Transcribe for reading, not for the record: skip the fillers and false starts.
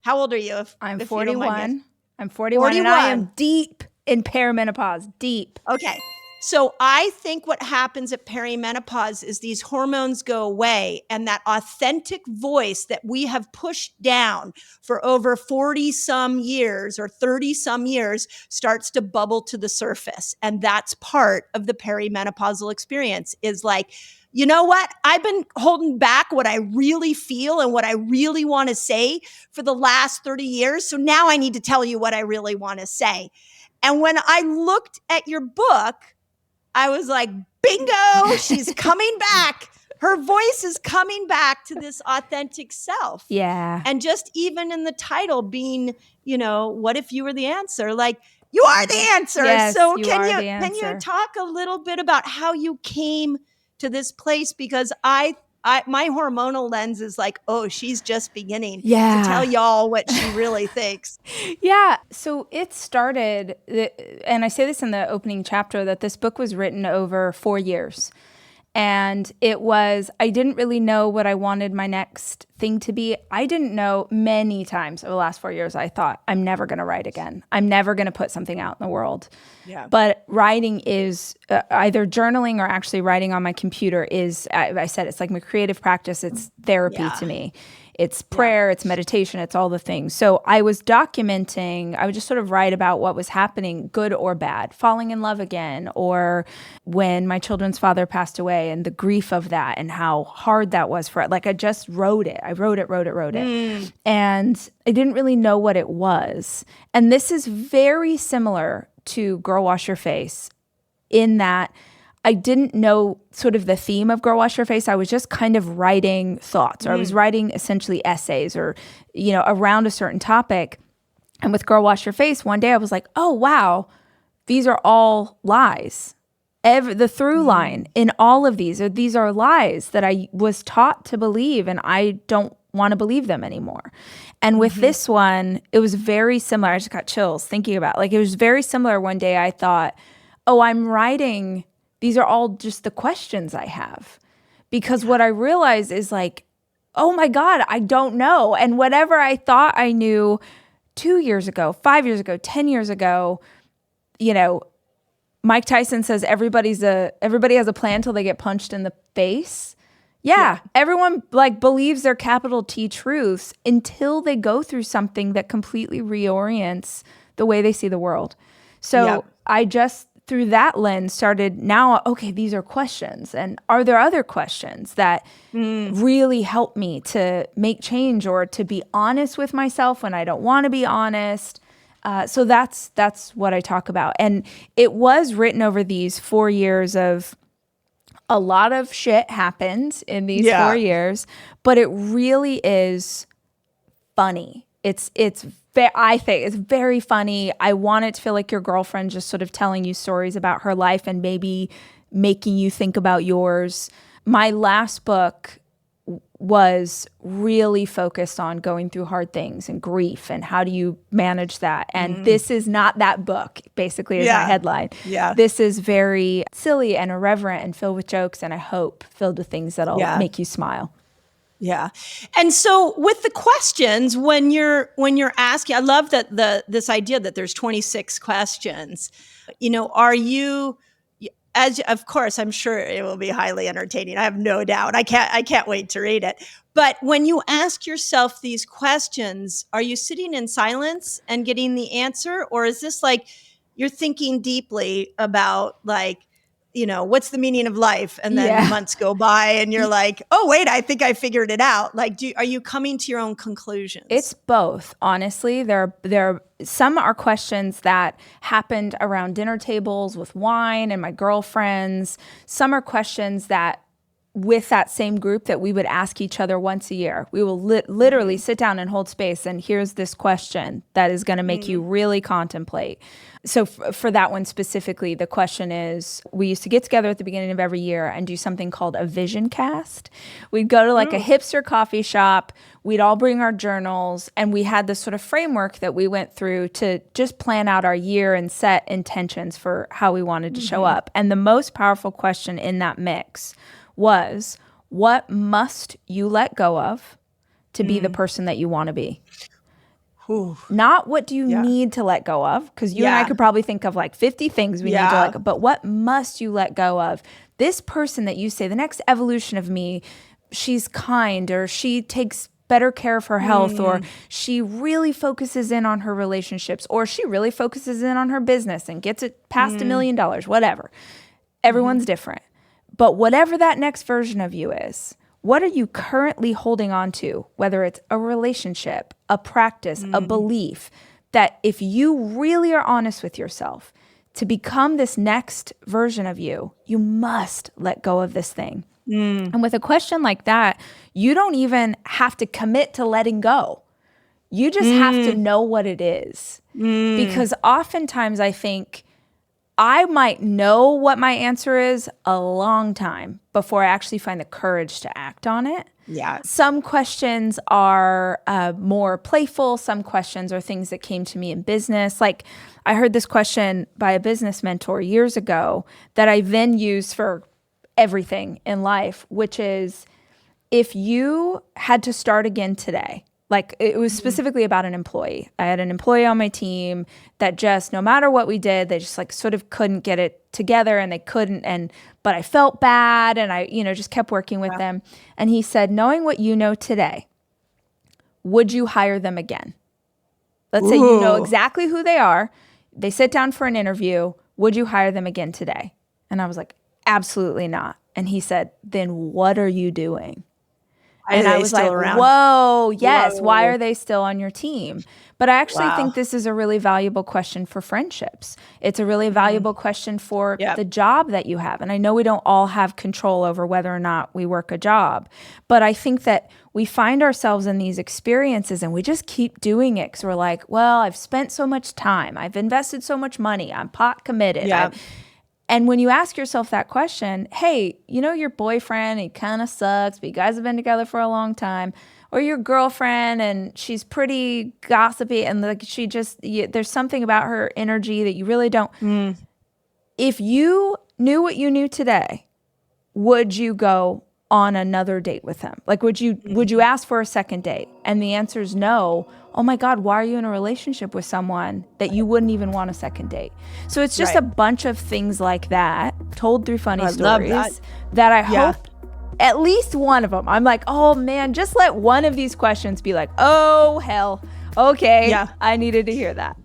How old are you? I'm if you don't mind me 41. I'm 41 and I am deep in perimenopause, deep. Okay. So I think what happens at perimenopause is these hormones go away, and that authentic voice that we have pushed down for over 40 some years or 30 some years starts to bubble to the surface. And that's part of the perimenopausal experience, is like, you know what? I've been holding back what I really feel and what I really want to say for the last 30 years. So now I need to tell you what I really want to say. And when I looked at your book, I was like, bingo, she's coming back. Her voice is coming back to this authentic self. Yeah. And just even in the title being, what if you were the answer? Like, you are the answer. Yes, so you can are you the can you answer. talk a little bit about how you came to this place? Because my hormonal lens is like, oh, she's just beginning to tell y'all what she really thinks. Yeah. So it started, and I say this in the opening chapter, that this book was written over 4 years. And I didn't really know what I wanted my next thing to be. I didn't know. Many times over the last 4 years, I thought, I'm never going to write again. I'm never going to put something out in the world. Yeah. But writing is either journaling or actually writing on my computer is, I said, it's like my creative practice. It's therapy to me. It's prayer, it's meditation, it's all the things. So I was documenting, I would just sort of write about what was happening, good or bad, falling in love again, or when my children's father passed away and the grief of that and how hard that was for it. Like I just wrote it. I wrote it. And I didn't really know what it was. And this is very similar to Girl Wash Your Face in that I didn't know sort of the theme of Girl Wash Your Face. I was just kind of writing thoughts, or I was writing essentially essays or, around a certain topic. And with Girl Wash Your Face, one day I was like, oh, wow, these are all lies. The through line in all of these are lies that I was taught to believe, and I don't want to believe them anymore. And with this one, it was very similar. I just got chills thinking about it. Like, it was very similar. One day I thought, oh, I'm writing, these are all just the questions I have. Because what I realized is like, oh my God, I don't know. And whatever I thought I knew 2 years ago, 5 years ago, 10 years ago, Mike Tyson says everybody has a plan till they get punched in the face. Yeah. Everyone believes their capital T truths until they go through something that completely reorients the way they see the world. So I just, through that lens, started now, okay, these are questions. And are there other questions that really help me to make change or to be honest with myself when I don't want to be honest? So that's what I talk about. And it was written over these 4 years of a lot of shit happened in these 4 years, but it really is funny. I think it's very funny. I want it to feel like your girlfriend just sort of telling you stories about her life and maybe making you think about yours. My last book was really focused on going through hard things and grief and how do you manage that. And this is not that book, basically, is my headline. Yeah. This is very silly and irreverent and filled with jokes, and I hope filled with things that'll make you smile. Yeah. And so with the questions, when you're asking, I love that this idea that there's 26 questions. Are you, of course, I'm sure it will be highly entertaining. I have no doubt. I can't wait to read it. But when you ask yourself these questions, are you sitting in silence and getting the answer? Or is this like you're thinking deeply about what's the meaning of life? And then months go by and you're like, oh, wait, I think I figured it out. Like, are you coming to your own conclusions? It's both, honestly. Some are questions that happened around dinner tables with wine and my girlfriends. Some are questions that with that same group that we would ask each other once a year. We will literally sit down and hold space, and here's this question that is going to make you really contemplate. So for that one specifically, the question is, we used to get together at the beginning of every year and do something called a vision cast. We'd go to a hipster coffee shop. We'd all bring our journals, and we had this sort of framework that we went through to just plan out our year and set intentions for how we wanted to show up. And the most powerful question in that mix was, what must you let go of to be the person that you want to be? Not what do you need to let go of? Because you and I could probably think of like 50 things we need to let go, but what must you let go of? This person that you say, the next evolution of me, she's kind, or she takes better care of her health, or she really focuses in on her relationships, or she really focuses in on her business and gets it past $1 million, whatever. Everyone's different. But whatever that next version of you is, what are you currently holding on to? Whether it's a relationship, a practice, a belief, that if you really are honest with yourself to become this next version of you, you must let go of this thing. And with a question like that, you don't even have to commit to letting go. You just have to know what it is. Because oftentimes I think I might know what my answer is a long time before I actually find the courage to act on it. Yeah. Some questions are more playful. Some questions are things that came to me in business. Like I heard this question by a business mentor years ago that I then use for everything in life, which is, if you had to start again today, like it was specifically about an employee. I had an employee on my team that just, no matter what we did, they just like sort of couldn't get it together, and they couldn't, but I felt bad, and I, just kept working with them. And he said, knowing what you know today, would you hire them again? Let's say you know exactly who they are. They sit down for an interview. Would you hire them again today? And I was like, absolutely not. And he said, then what are you doing? And I was like, whoa, yes. Whoa. Why are they still on your team? But I actually think this is a really valuable question for friendships. It's a really valuable question for the job that you have. And I know we don't all have control over whether or not we work a job, but I think that we find ourselves in these experiences and we just keep doing it because we're like, well, I've spent so much time. I've invested so much money. I'm pot committed. And when you ask yourself that question, hey, your boyfriend, he kind of sucks, but you guys have been together for a long time, or your girlfriend and she's pretty gossipy and like she just, there's something about her energy that you really don't. If you knew what you knew today, would you go on another date with him? Like, would you ask for a second date? And the answer is no. Oh my God, why are you in a relationship with someone that you wouldn't even want a second date? So it's just a bunch of things like that told through funny stories that I hope at least one of them, I'm like, oh man, just let one of these questions be like, oh hell, okay, I needed to hear that.